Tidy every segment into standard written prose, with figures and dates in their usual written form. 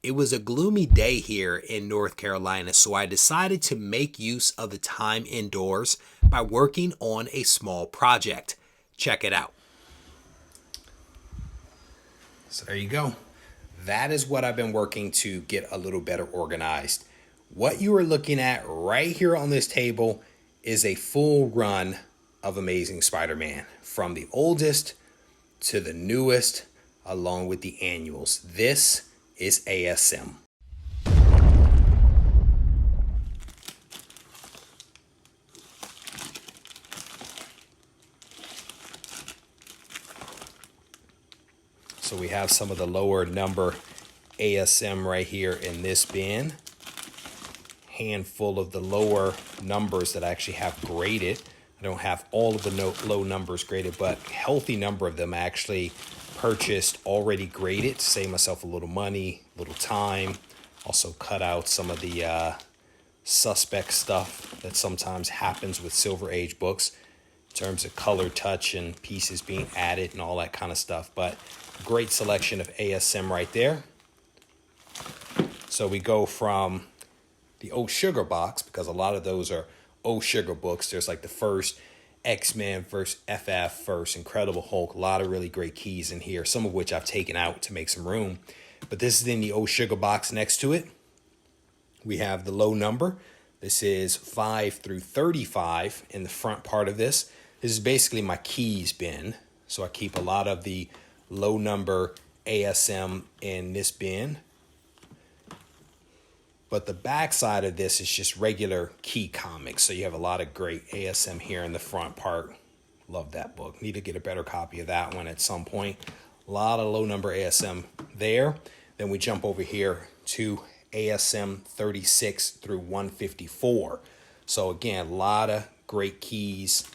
It was a gloomy day here in North Carolina, so I decided to make use of the time indoors by working on a small project. Check it out. So there you go. That is what I've been working to get a little better organized. What you are looking at right here on this table is a full run of Amazing Spider-Man, from the oldest to the newest, along with the annuals. This is ASM. So we have some of the lower number ASM right here in this bin. Handful of the lower numbers that I actually have graded. I don't have all of the low numbers graded, but a healthy number of them actually purchased already graded to save myself a little money, a little time. Also cut out some of the suspect stuff that sometimes happens with Silver Age books in terms of color touch and pieces being added and all that kind of stuff. But great selection of ASM right there. So we go from the Oh Sugar box, because a lot of those are Oh Sugar books. There's like the first X-Men, first FF, first Incredible Hulk. A lot of really great keys in here, some of which I've taken out to make some room. But this is in the Oh Sugar box next to it. We have the low number. This is 5 through 35 in the front part of this. This is basically my keys bin. So I keep a lot of the low number ASM in this bin. But the back side of this is just regular key comics. So you have a lot of great ASM here in the front part. Love that book. Need to get a better copy of that one at some point. A lot of low number ASM there. Then we jump over here to ASM 36 through 154. So again, a lot of great keys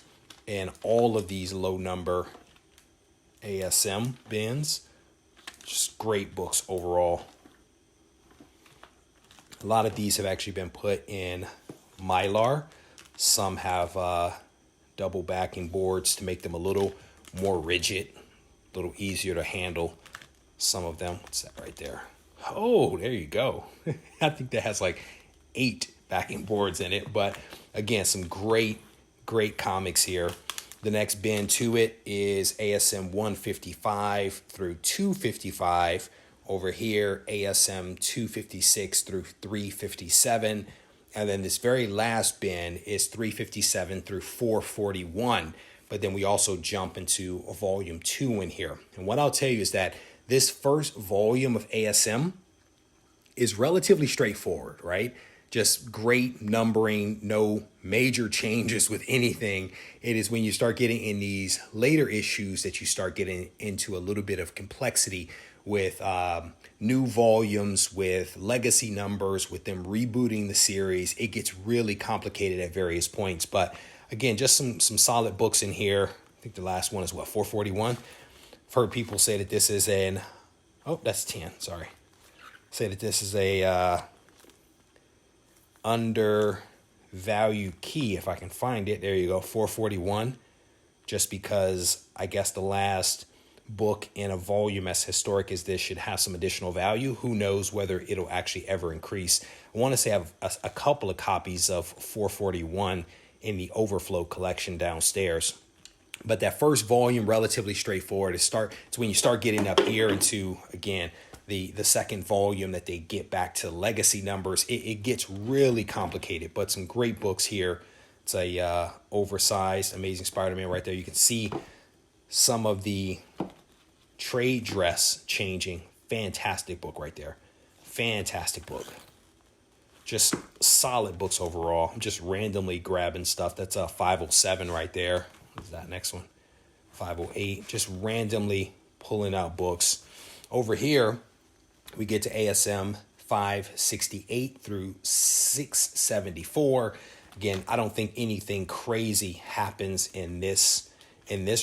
in all of these low number ASM bins. Just great books overall. A lot of these have actually been put in Mylar. Some have double backing boards to make them a little more rigid, a little easier to handle. Some of them, what's that right there? Oh, there you go. I think that has like 8 backing boards in it. But again, some great comics here. The next bin to it is ASM 155 through 255. Over here, ASM 256 through 357. And then this very last bin is 357 through 441. But then we also jump into a volume 2 in here. And what I'll tell you is that this first volume of ASM is relatively straightforward, right? Just great numbering, no major changes with anything. It is when you start getting in these later issues that you start getting into a little bit of complexity with new volumes, with legacy numbers, with them rebooting the series. It gets really complicated at various points. But again, just some solid books in here. I think the last one is what, 441? I've heard people say that this is that's 10, sorry. Say that this is a undervalued key, if I can find it. There you go, 441. Just because I guess the last book in a volume as historic as this should have some additional value. Who knows whether it'll actually ever increase. I want to say I have a couple of copies of 441 in the overflow collection downstairs. But that first volume, relatively straightforward. It's when you start getting up here into, again, the second volume that they get back to legacy numbers, it gets really complicated. But some great books here. It's a oversized Amazing Spider-Man right there. You can see some of the trade dress changing. Fantastic book right there. Fantastic book. Just solid books overall. I'm just randomly grabbing stuff. That's a 507 right there. What's that next one? 508. Just randomly pulling out books. Over here, we get to ASM 568 through 674. Again, I don't think anything crazy happens in this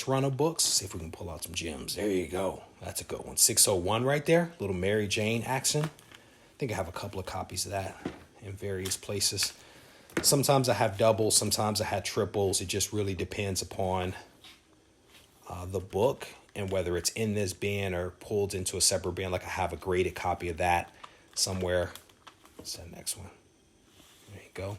run of books. Let's see if we can pull out some gems. There you go. That's a good one. 601 right there. Little Mary Jane accent. I think I have a couple of copies of that in various places. Sometimes I have doubles. Sometimes I have triples. It just really depends upon the book and whether it's in this bin or pulled into a separate bin. Like I have a graded copy of that. somewhere. What's that next one? There you go.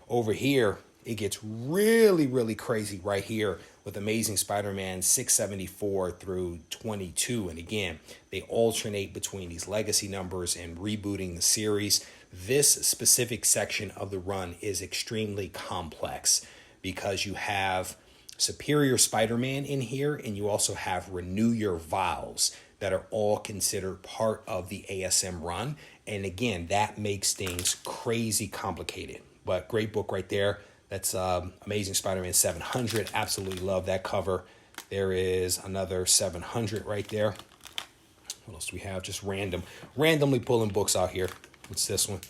Over here, it gets really, really crazy right here with Amazing Spider-Man 674 through 22. And again, they alternate between these legacy numbers and rebooting the series. This specific section of the run is extremely complex because you have Superior Spider-Man in here, and you also have Renew Your Vows that are all considered part of the ASM run. And again, that makes things crazy complicated. But great book right there. That's Amazing Spider-Man 700. Absolutely love that cover. There is another 700 right there. What else do we have? Just randomly pulling books out here. What's this one?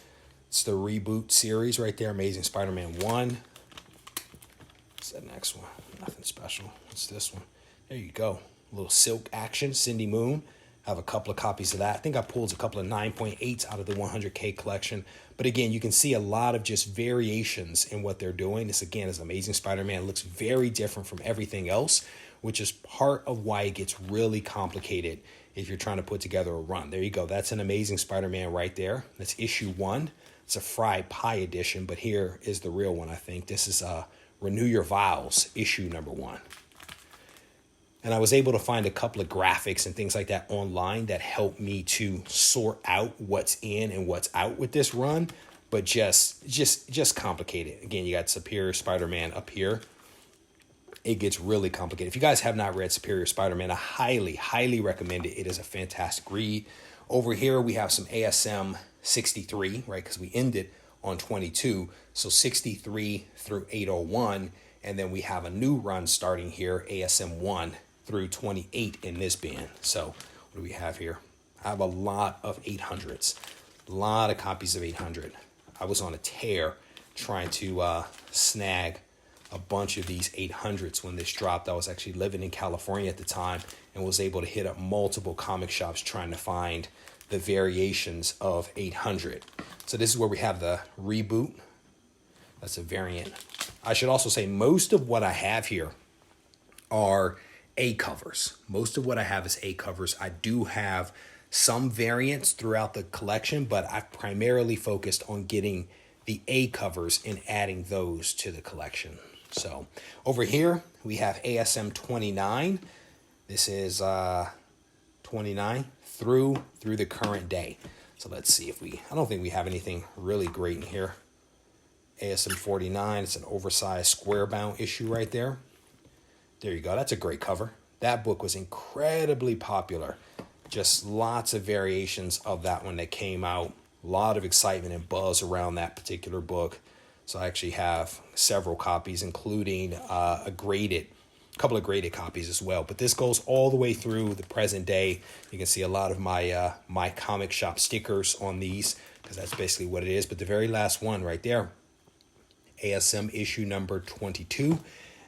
It's the reboot series right there. Amazing Spider-Man 1. What's that next one? Nothing special. What's this one? There you go. A little Silk action. Cindy Moon. I have a couple of copies of that. I think I pulled a couple of 9.8s out of the 100K collection. But again, you can see a lot of just variations in what they're doing. This, again, is Amazing Spider-Man. It looks very different from everything else, which is part of why it gets really complicated if you're trying to put together a run. There you go. That's an Amazing Spider-Man right there. That's issue 1. It's a fried pie edition, but here is the real one, I think. This is Renew Your Vows, issue number 1. And I was able to find a couple of graphics and things like that online that helped me to sort out what's in and what's out with this run, but just complicated. Again, you got Superior Spider-Man up here. It gets really complicated. If you guys have not read Superior Spider-Man, I highly, highly recommend it. It is a fantastic read. Over here, we have some ASM 63, right? Because we ended on 22. So 63 through 801. And then we have a new run starting here, ASM 1 through 28 in this bin. So what do we have here? I have a lot of 800s, a lot of copies of 800. I was on a tear trying to snag a bunch of these 800s when this dropped. I was actually living in California at the time and was able to hit up multiple comic shops trying to find the variations of 800. So this is where we have the reboot. That's a variant. I should also say most of what I have here are A covers. Most of what I have is A covers. I do have some variants throughout the collection, but I've primarily focused on getting the A covers and adding those to the collection. So over here, we have ASM 29. This is 29 through the current day. So let's see if I don't think we have anything really great in here. ASM 49, it's an oversized square bound issue right there. There you go. That's a great cover. That book was incredibly popular. Just lots of variations of that one that came out. A lot of excitement and buzz around that particular book. So I actually have several copies, including a couple of graded copies as well. But this goes all the way through the present day. You can see a lot of my my comic shop stickers on these, because that's basically what it is. But the very last one right there, ASM issue number 22.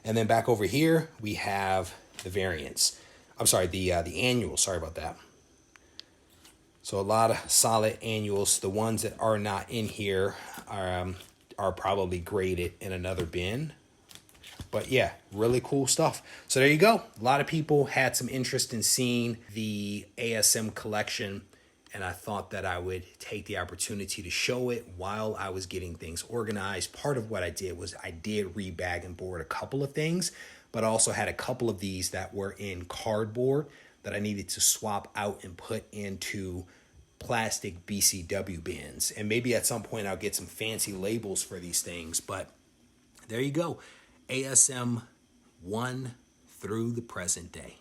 And then back over here, we have the variants. I'm sorry, the annual. Sorry about that. So a lot of solid annuals. The ones that are not in here are probably graded in another bin. But yeah, really cool stuff. So there you go. A lot of people had some interest in seeing the ASM collection, and I thought that I would take the opportunity to show it while I was getting things organized. Part of what I did was I did rebag and board a couple of things, but I also had a couple of these that were in cardboard that I needed to swap out and put into plastic BCW bins. And maybe at some point I'll get some fancy labels for these things, but there you go. ASM 1 through the present day.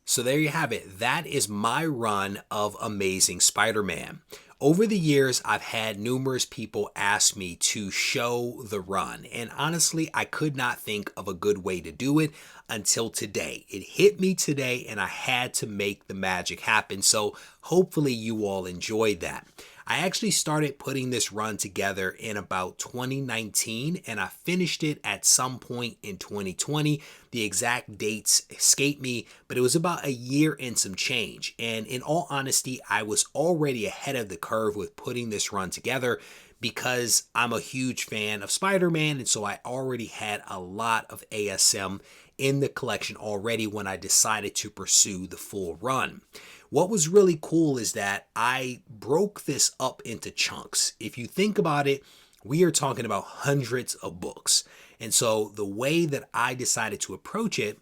So there you have it. That is my run of Amazing Spider-Man. Over the years, I've had numerous people ask me to show the run, and honestly, I could not think of a good way to do it until today. It hit me today, and I had to make the magic happen, so hopefully you all enjoyed that. I actually started putting this run together in about 2019, and I finished it at some point in 2020. The exact dates escape me, but it was about a year and some change. And in all honesty, I was already ahead of the curve with putting this run together because I'm a huge fan of Spider-Man, and so I already had a lot of ASM in the collection already when I decided to pursue the full run. What was really cool is that I broke this up into chunks. If you think about it, we are talking about hundreds of books. And so the way that I decided to approach it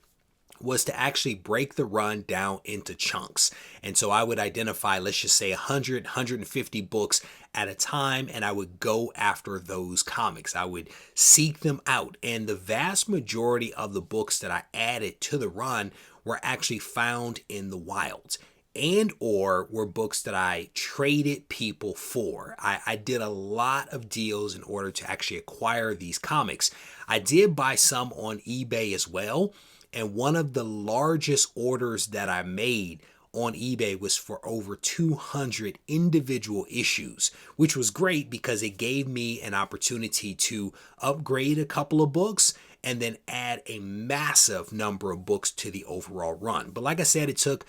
was to actually break the run down into chunks. And so I would identify, let's just say 100, 150 books at a time, and I would go after those comics. I would seek them out. And the vast majority of the books that I added to the run were actually found in the wild, and or were books that I traded people for. I did a lot of deals in order to actually acquire these comics. I did buy some on eBay as well. And one of the largest orders that I made on eBay was for over 200 individual issues, which was great because it gave me an opportunity to upgrade a couple of books and then add a massive number of books to the overall run. But like I said, it took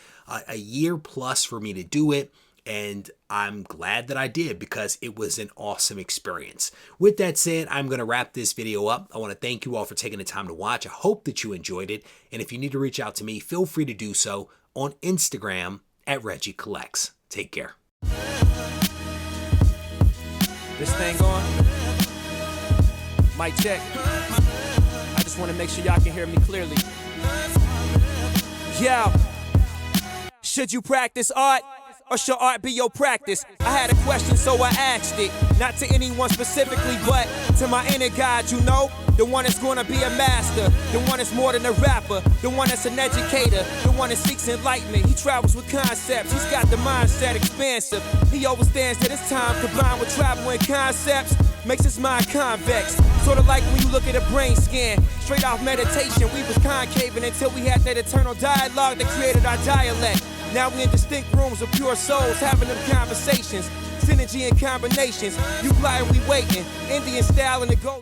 a year plus for me to do it. And I'm glad that I did because it was an awesome experience. With that said, I'm going to wrap this video up. I want to thank you all for taking the time to watch. I hope that you enjoyed it. And if you need to reach out to me, feel free to do so on Instagram at Regie Collects. Take care. This thing on? Mic check. I just want to make sure y'all can hear me clearly. Yo, should you practice art? Or should art be your practice? I had a question, so I asked it. Not to anyone specifically, but to my inner God, you know? The one that's gonna be a master. The one that's more than a rapper. The one that's an educator. The one that seeks enlightenment. He travels with concepts. He's got the mindset expansive. He understands that his time combined with travel and concepts makes his mind convex. Sort of like when you look at a brain scan. Straight off meditation, we was concaving until we had that eternal dialogue that created our dialect. Now we in distinct rooms of pure souls having them conversations. Synergy and combinations. You fly and we waiting. Indian style and the gold.